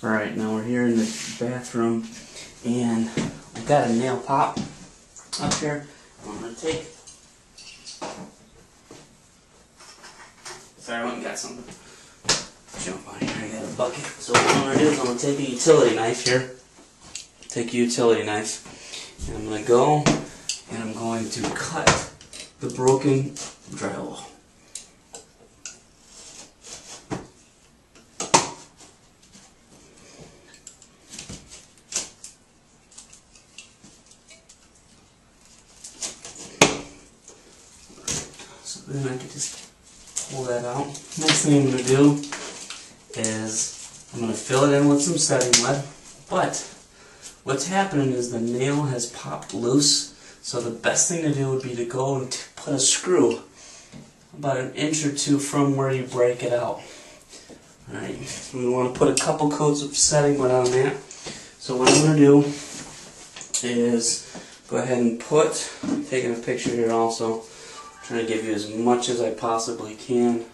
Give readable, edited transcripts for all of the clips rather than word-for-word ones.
Alright, now we're here in the bathroom, and I've got a nail pop up here. I'm going to take... Sorry, I went and got something. Jump on here, I got a bucket. So what I'm going to do is I'm going to take a utility knife here. Take a utility knife, and I'm going to go, and I'm going to cut the broken drywall. So then I can just pull that out. Next thing I'm going to do is I'm going to fill it in with some setting mud, but what's happening is the nail has popped loose, so the best thing to do would be to go and put a screw about an inch or two from where you break it out. Alright, we want to put a couple coats of setting mud on that. So what I'm going to do is go ahead and put, I'm taking a picture here also, trying to give you as much as I possibly can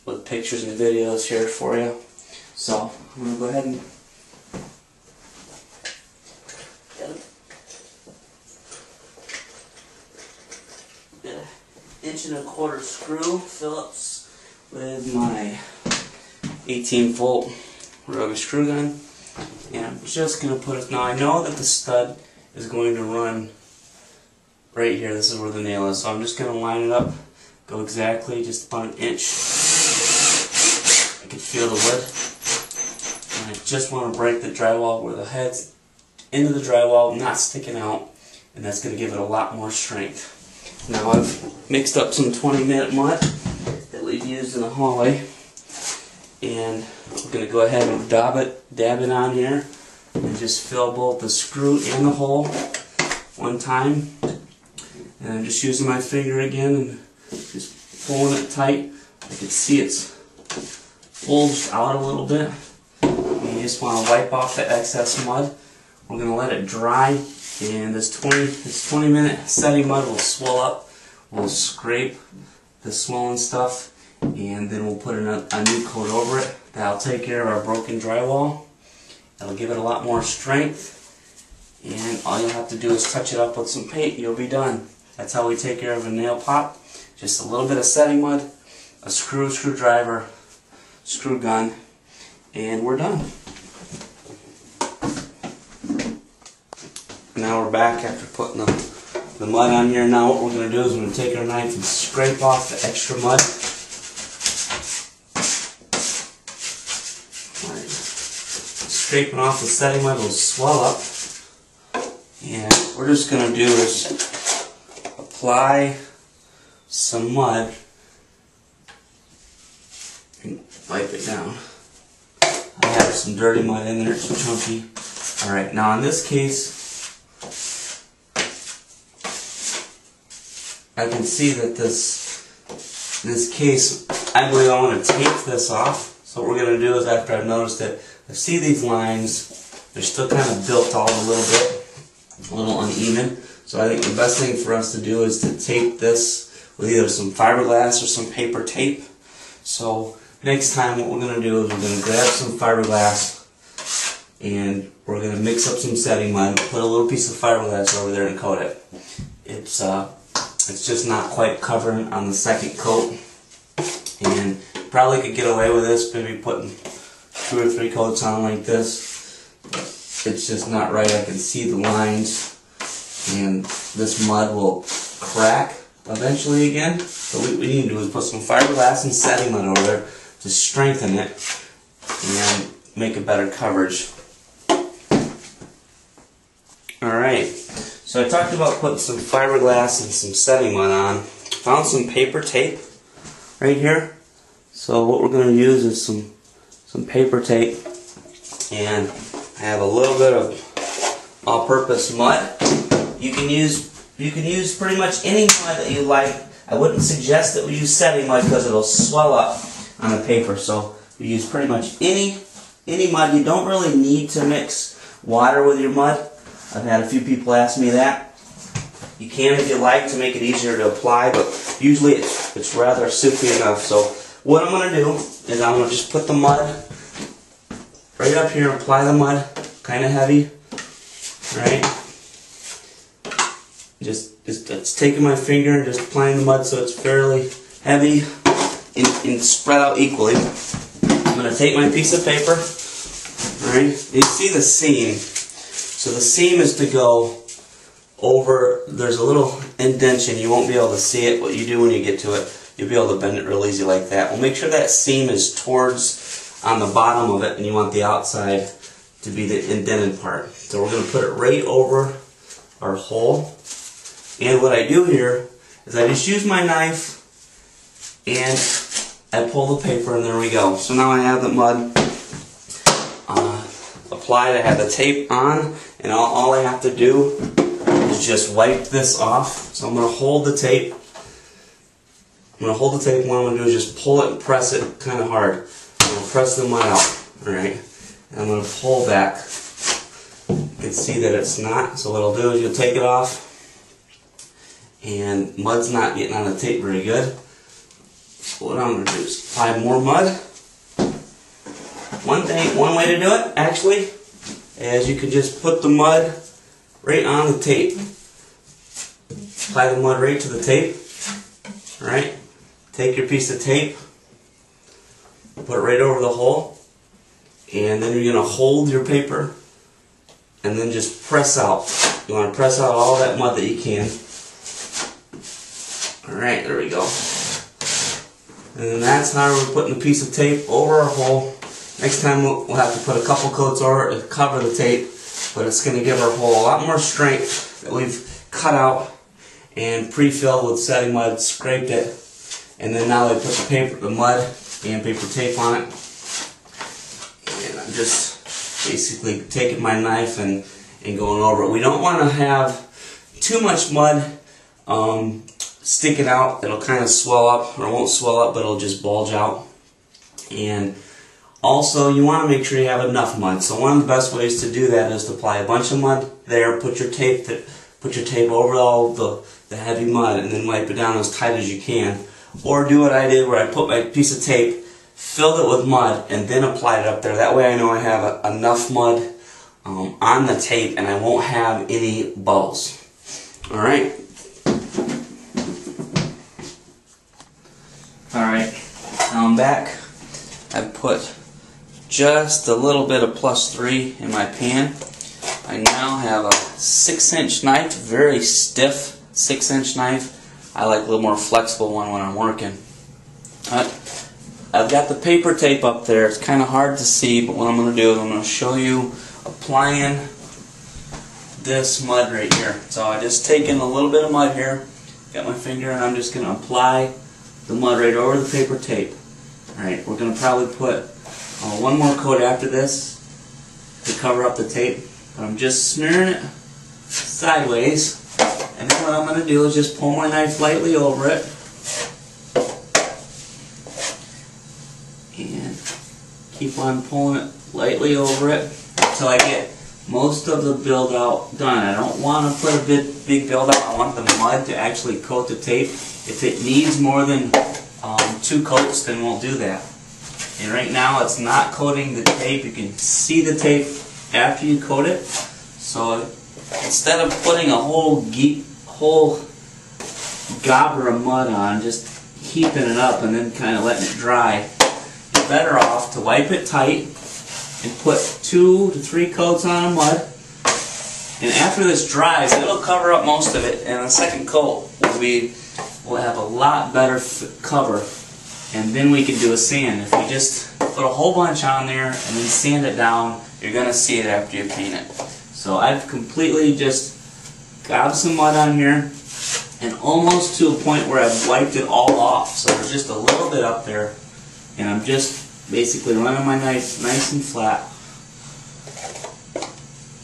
with pictures and videos here for you. So I'm going to go ahead and get an 1¼ inch screw Phillips with my 18-volt rubber screw gun, and I'm just going to put it. Now I know that the stud is going to run right here. This is where the nail is, so I'm just going to line it up, go exactly just about an inch. I can feel the wood, and I just want to break the drywall where the head's into the drywall, not sticking out, and that's going to give it a lot more strength. Now I've mixed up some 20-minute mud that we've used in the hallway, and we're going to go ahead and dab it on here, and just fill both the screw and the hole one time. And I'm just using my finger again and just pulling it tight. I can see it's bulged out a little bit. And you just want to wipe off the excess mud. We're going to let it dry, and this 20-minute setting mud will swell up. We'll scrape the swollen stuff, and then we'll put a new coat over it. That'll take care of our broken drywall. That'll give it a lot more strength, and all you'll have to do is touch it up with some paint. You'll be done. That's how we take care of a nail pop. Just a little bit of setting mud, a screwdriver, screw gun, and we're done. Now we're back after putting the mud on here. Now what we're going to do is we're going to take our knife and scrape off the extra mud. Right. Scraping off the setting mud will swell up. And what we're just going to do is apply some mud and wipe it down. I have some dirty mud in there, it's chunky. Alright, now in this case, I can see that this case, I believe I want to tape this off. So what we're going to do is, after I've noticed it, I see these lines, they're still kind of built out a little bit, a little uneven. So I think the best thing for us to do is to tape this with either some fiberglass or some paper tape. So next time what we're going to do is we're going to grab some fiberglass, and we're going to mix up some setting mud, put a little piece of fiberglass over there and coat it. It's just not quite covering on the second coat, and probably could get away with this, maybe putting 2 or 3 coats on like this. It's just not right. I can see the lines, and this mud will crack eventually again. So what we need to do is put some fiberglass and setting mud over there to strengthen it and make a better coverage. Alright, so I talked about putting some fiberglass and some setting mud on. Found some paper tape right here. So what we're going to use is some paper tape, and I have a little bit of all-purpose mud. You can use pretty much any mud that you like. I wouldn't suggest that we use setting mud because it'll swell up on the paper. So we use pretty much any mud. You don't really need to mix water with your mud. I've had a few people ask me that. You can if you like to make it easier to apply, but usually it's rather soupy enough. So what I'm going to do is I'm going to just put the mud right up here, apply the mud, kind of heavy, right? Just taking my finger and just applying the mud so it's fairly heavy and spread out equally. I'm going to take my piece of paper, right? You see the seam. So the seam is to go over, there's a little indentation, you won't be able to see it. What you do when you get to it, you'll be able to bend it real easy like that. Well, make sure that seam is towards on the bottom of it, and you want the outside to be the indented part. So we're going to put it right over our hole. And what I do here is I just use my knife and I pull the paper, and there we go. So now I have the mud applied, I have the tape on, and all I have to do is just wipe this off. So I'm going to hold the tape. I'm going to hold the tape, and what I'm going to do is just pull it and press it kind of hard. I'm going to press the mud out, alright? And I'm going to pull back. You can see that it's not, so what I'll do is you'll take it off, and mud's not getting on the tape very good. So what I'm going to do is apply more mud. One way to do it, actually, is you can just put the mud right on the tape. Apply the mud right to the tape. Alright? Take your piece of tape, put it right over the hole, and then you're going to hold your paper and then just press out. You want to press out all that mud that you can. Alright, there we go. And then that's how we're putting a piece of tape over our hole. Next time we'll have to put a couple coats over it to cover the tape, but it's going to give our hole a lot more strength that we've cut out and pre-filled with setting mud, scraped it, and then now I put the mud and paper tape on it. And I'm just basically taking my knife and going over it. We don't want to have too much mud sticking out. It'll kind of swell up, or it won't swell up, but it'll just bulge out. And also, you want to make sure you have enough mud. So one of the best ways to do that is to apply a bunch of mud there, put your tape over all the heavy mud, and then wipe it down as tight as you can. Or do what I did, where I put my piece of tape, filled it with mud, and then applied it up there. That way I know I have enough mud on the tape, and I won't have any bubbles. Alright? Alright, now I'm back. I've put just a little bit of +3 in my pan. I now have a 6-inch knife, very stiff 6-inch knife. I like a little more flexible one when I'm working. I've got the paper tape up there. It's kind of hard to see, but what I'm going to do is I'm going to show you applying this mud right here. So I just taken a little bit of mud here, got my finger, and I'm just going to apply the mud right over the paper tape. Alright, we're going to probably put one more coat after this to cover up the tape, but I'm just smearing it sideways, and then what I'm going to do is just pull my knife lightly over it and keep on pulling it lightly over it until I get most of the build out done. I don't want to put a big build out. I want the mud to actually coat the tape. If it needs more than 2 coats, then we'll do that. And right now it's not coating the tape. You can see the tape after you coat it. So instead of putting a whole gobber of mud on, just heaping it up and then kind of letting it dry, you're better off to wipe it tight and put 2 to 3 coats on of mud. And after this dries, it'll cover up most of it, and the second coat will have a lot better cover. And then we can do a sand. If you just put a whole bunch on there and then sand it down, you're going to see it after you paint it. So I've completely just got some mud on here, and almost to a point where I've wiped it all off. So there's just a little bit up there, and I'm just basically running my knife nice and flat.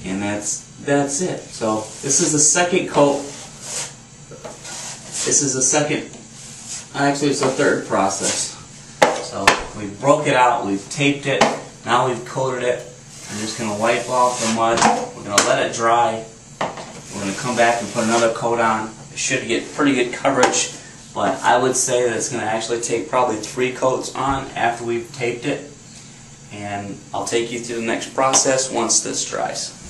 And that's it. So this is the second coat. This is the second, actually it's the third process. So we broke it out, we've taped it, now we've coated it. I'm just going to wipe off the mud, we're going to let it dry, we're going to come back and put another coat on. It should get pretty good coverage, but I would say that it's going to actually take probably 3 coats on after we've taped it. and I'll take you through the next process once this dries.